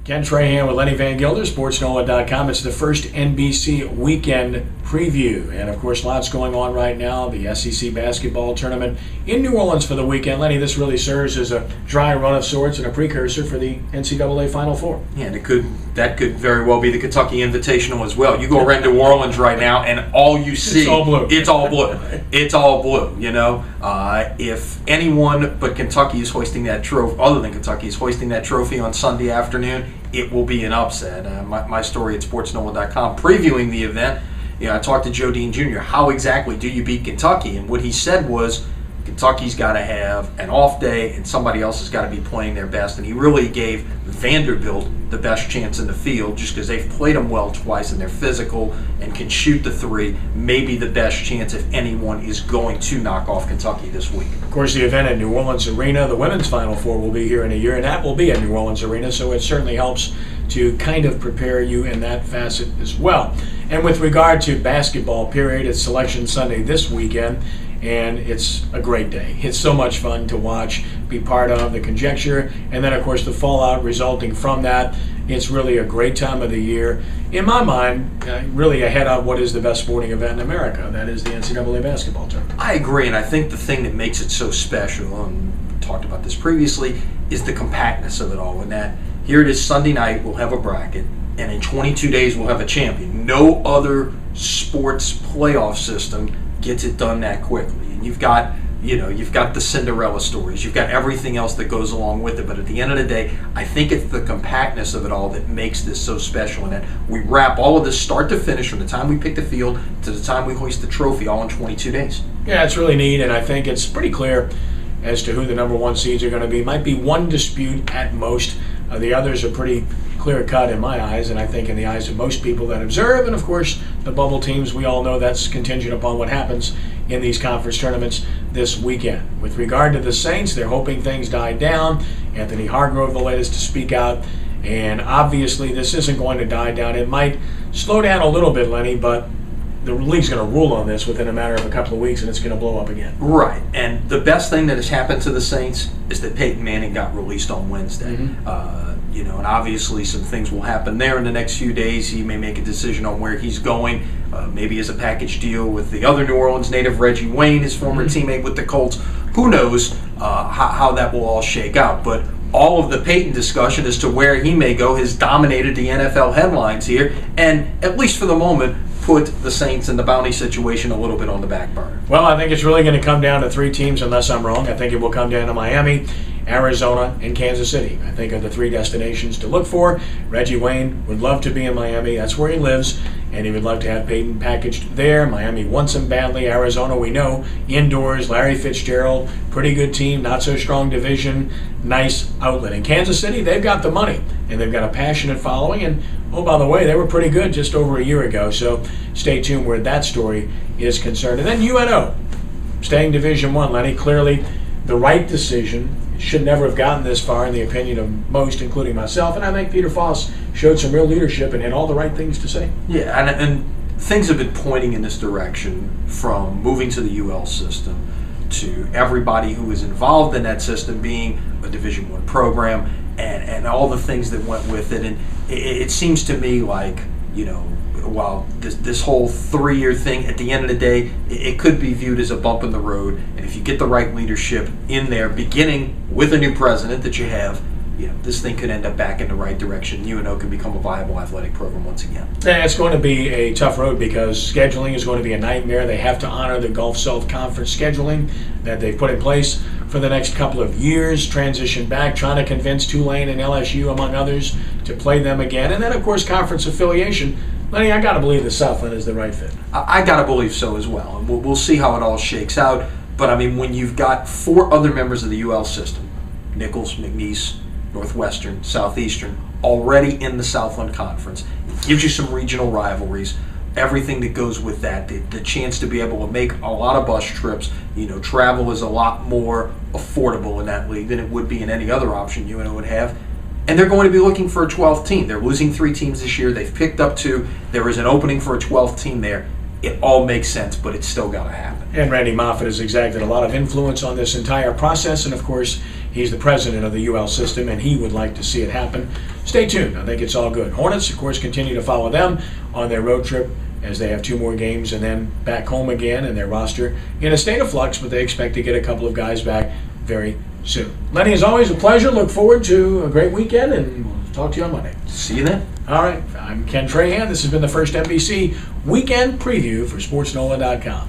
Ken Trahan with Lenny Van Gilder, SportsNola.com. It's the first NBC weekend preview. And, of course, lots going on right now. The SEC basketball tournament in New Orleans for the weekend. Lenny, this really serves as a dry run of sorts and a precursor for the NCAA Final Four. Yeah, and that could very well be the Kentucky Invitational as well. You go around New Orleans right now, and all you see... It's all blue. It's all blue. It's all blue, you know. If anyone but Kentucky is hoisting that trophy, other than Kentucky is hoisting that trophy on Sunday afternoon, it will be an upset. My story at SportsNola.com previewing the event, I talked to Joe Dean Jr. How exactly do you beat Kentucky? And what he said was Kentucky's got to have an off day and somebody else has got to be playing their best. And he really gave Vanderbilt the best chance in the field just because they've played them well twice and they're physical and can shoot the three. Maybe the best chance if anyone is going to knock off Kentucky this week. Of course, the event at New Orleans Arena, the women's Final Four will be here in a year, and that will be at New Orleans Arena, so it certainly helps to kind of prepare you in that facet as well. And with regard to basketball, period, it's Selection Sunday this weekend, and it's a great day. It's so much fun to watch, be part of the conjecture, and then, of course, the fallout resulting from that. It's really a great time of the year. In my mind, really ahead of what is the best sporting event in America. That is the NCAA basketball tournament. I agree, and I think the thing that makes it so special, and we talked about this previously, is the compactness of it all. And that here it is Sunday night, we'll have a bracket, and in 22 days we'll have a champion. No other sports playoff system gets it done that quickly. And you've got the Cinderella stories, you've got everything else that goes along with it, but at the end of the day, I think it's the compactness of it all that makes this so special, and that we wrap all of this start to finish from the time we pick the field to the time we hoist the trophy all in 22 days. Yeah, it's really neat, and I think it's pretty clear as to who the number one seeds are going to be. Might be one dispute at most. The others are pretty clear-cut in my eyes, and I think in the eyes of most people that observe. And, of course, the bubble teams, we all know that's contingent upon what happens in these conference tournaments this weekend. With regard to the Saints, they're hoping things die down. Anthony Hargrove, the latest to speak out. And obviously this isn't going to die down. It might slow down a little bit, Lenny, but the league's going to rule on this within a matter of a couple of weeks, and it's going to blow up again. Right, and the best thing that has happened to the Saints is that Peyton Manning got released on Wednesday. And obviously some things will happen there in the next few days. He may make a decision on where he's going, maybe as a package deal with the other New Orleans native, Reggie Wayne, his former teammate with the Colts. Who knows how that will all shake out, but all of the Peyton discussion as to where he may go has dominated the NFL headlines here, and at least for the moment, put the Saints in the bounty situation a little bit on the back burner. Well, I think it's really going to come down to three teams, unless I'm wrong. I think it will come down to Miami, Arizona, and Kansas City. I think of the three destinations to look for. Reggie Wayne would love to be in Miami. That's where he lives, and he would love to have Peyton packaged there. Miami wants him badly. Arizona, we know, indoors, Larry Fitzgerald, pretty good team, not so strong division, nice outlet. In Kansas City, they've got the money, and they've got a passionate following, and oh, by the way, they were pretty good just over a year ago, so stay tuned where that story is concerned. And then UNO, staying Division I, Lenny, clearly the right decision. Should never have gotten this far in the opinion of most, including myself, and I think Peter Foss showed some real leadership and had all the right things to say. Yeah, and things have been pointing in this direction from moving to the UL system to everybody who is involved in that system being a Division I program and all the things that went with it. And it seems to me like, while this whole 3-year thing, at the end of the day, it could be viewed as a bump in the road. And if you get the right leadership in there, beginning with a new president that you have, this thing could end up back in the right direction. UNO can become a viable athletic program once again. Yeah, it's going to be a tough road because scheduling is going to be a nightmare. They have to honor the Gulf South Conference scheduling that they've put in place for the next couple of years, transition back, trying to convince Tulane and LSU, among others, to play them again. And then, of course, conference affiliation. Lenny, I got to believe the Southland is the right fit. I got to believe so as well. And we'll see how it all shakes out. But, I mean, when you've got 4 other members of the UL system, Nichols, McNeese, Northwestern, Southeastern, already in the Southland Conference, it gives you some regional rivalries, everything that goes with that, the chance to be able to make a lot of bus trips. Travel is a lot more affordable in that league than it would be in any other option UNO would have. And they're going to be looking for a 12th team. They're losing 3 teams this year. They've picked up 2. There is an opening for a 12th team there. it all makes sense, but it's still got to happen. And Randy Moffat has exacted a lot of influence on this entire process, and of course, he's the president of the UL system, and he would like to see it happen. Stay tuned. I think it's all good. Hornets, of course, continue to follow them on their road trip as they have 2 more games and then back home again, and their roster in a state of flux, but they expect to get a couple of guys back very soon. Lenny, as always, a pleasure. Look forward to a great weekend, and we'll talk to you on Monday. See you then. All right, I'm Ken Trahan. This has been the First NBC Weekend Preview for SportsNola.com.